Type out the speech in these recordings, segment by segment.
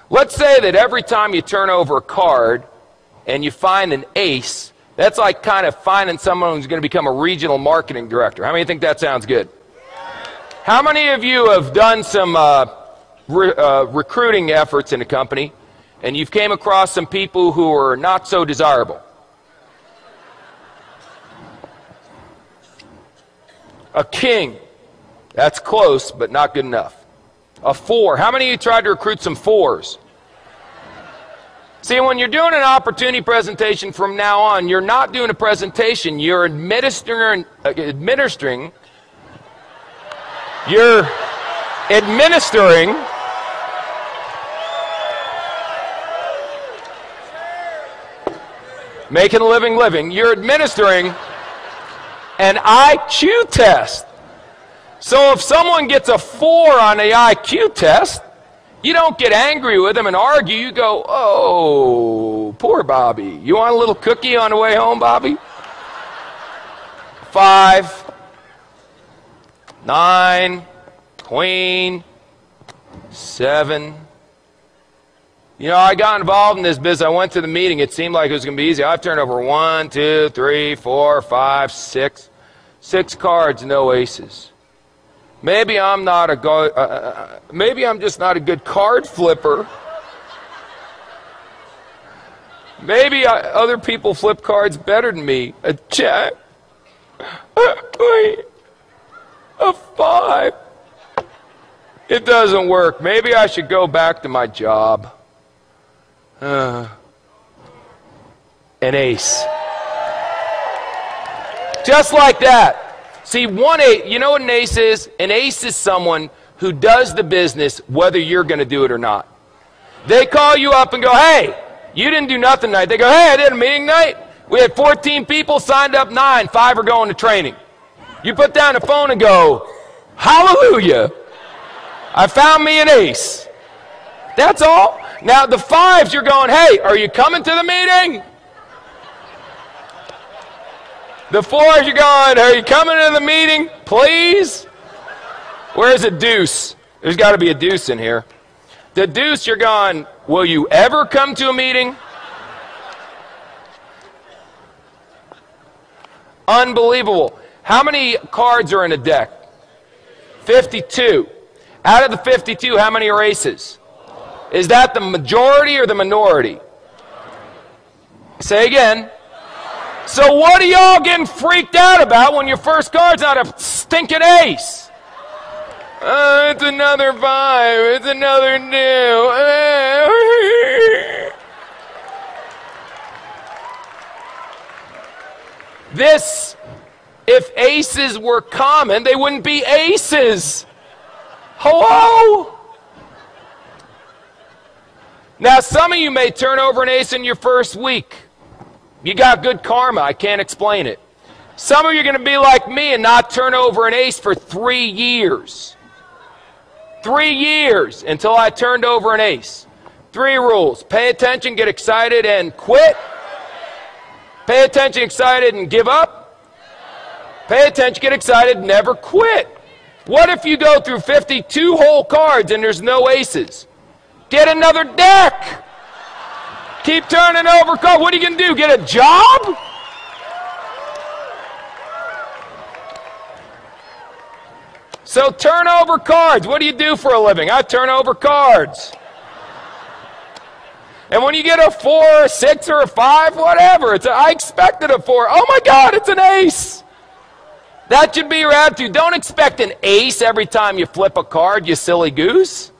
Let's say that every time you turn over a card and you find an ace, that's like kind of finding someone who's going to become a regional marketing director. How many think that sounds good? How many of you have done some recruiting efforts in a company and you've came across some people who are not so desirable? A king. That's close, but not good enough. A 4. How many of you tried to recruit some 4s? See, when you're doing an opportunity presentation from now on, you're not doing a presentation, you're administering making a living, you're administering an IQ test. So if someone gets a 4 on the IQ test, you don't get angry with them and argue. You go, oh, poor Bobby. You want a little cookie on the way home, Bobby? 5, 9, queen, 7. You know, I got involved in this business. I went to the meeting. It seemed like it was going to be easy. I've turned over 1, 2, 3, 4, 5, 6. 6 cards, no aces. Maybe I'm not a maybe I'm just not a good card flipper. Maybe other people flip cards better than me. A jack, a 5. It doesn't work. Maybe I should go back to my job. An ace. Just like that. See, 1 8, you know what an ace is? An ace is someone who does the business whether you're going to do it or not. They call you up and go, hey, you didn't do nothing tonight. They go, hey, I did a meeting night. We had 14 people, signed up 9, 5 are going to training. You put down the phone and go, hallelujah, I found me an ace. That's all. Now the 5s, you're going, hey, are you coming to the meeting? The 4s, you're going, are you coming to the meeting, please? Where's a deuce? There's got to be a deuce in here. The deuce, you're going, will you ever come to a meeting? Unbelievable. How many cards are in a deck? 52. Out of the 52, how many are aces? Is that the majority or the minority? Say again. So what are y'all getting freaked out about when your first card's not a stinking ace? It's another 5. It's another 2. This, if aces were common, they wouldn't be aces. Hello? Now, some of you may turn over an ace in your first week. You got good karma. I can't explain it. Some of you are going to be like me and not turn over an ace for 3 years. 3 years until I turned over an ace. 3 rules. Pay attention, get excited, and quit. Pay attention, excited, and give up. Pay attention, get excited, never quit. What if you go through 52 whole cards and there's no aces? Get another deck. Keep turning over cards. What are you going to do? Get a job? So turn over cards. What do you do for a living? I turn over cards. And when you get a 4, a 6, or a 5, whatever, I expected a 4. Oh my God, it's an ace. That should be your attitude. Don't expect an ace every time you flip a card, you silly goose.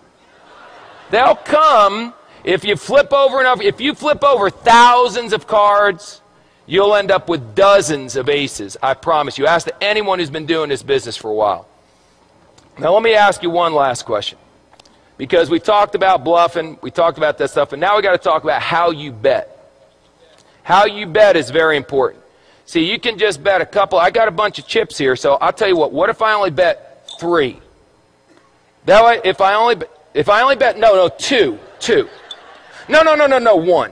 They'll come. If you flip over enough, if you flip over thousands of cards, you'll end up with dozens of aces. I promise you. Ask anyone who's been doing this business for a while. Now let me ask you one last question. Because we talked about bluffing, we talked about that stuff, and now we got to talk about how you bet. How you bet is very important. See, you can just bet a couple. I got a bunch of chips here, so I'll tell you what if I only bet 3? That way, if I only bet, no, 2. No, 1.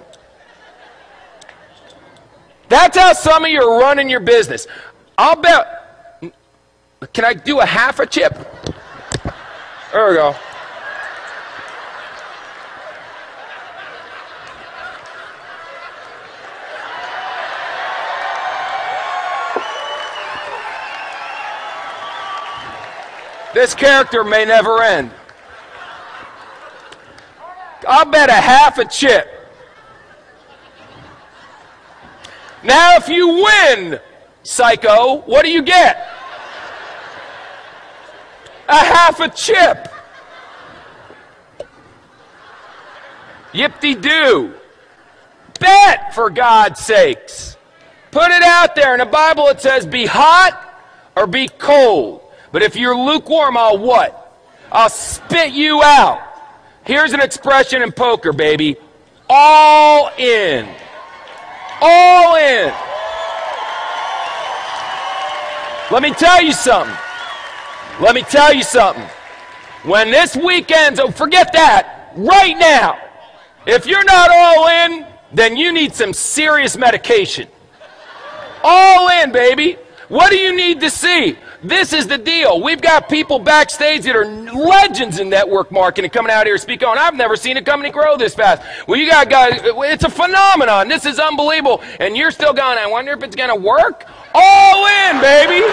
That's how some of you are running your business. I'll bet, can I do a half a chip? There we go. This character may never end. I'll bet a half a chip. Now, if you win, psycho, what do you get? A half a chip. Yip-de-doo. Bet, for God's sakes. Put it out there. In the Bible it says, be hot or be cold. But if you're lukewarm, I'll what? I'll spit you out. Here's an expression in poker, baby. All in. All in. Let me tell you something. Let me tell you something. When this weekend's, oh, forget that. Right now. If you're not all in, then you need some serious medication. All in, baby. What do you need to see? This is the deal. We've got people backstage that are legends in network marketing coming out here speaking on. I've never seen a company grow this fast. Well, you got guys, it's a phenomenon. This is unbelievable. And you're still going, I wonder if it's going to work? All in, baby.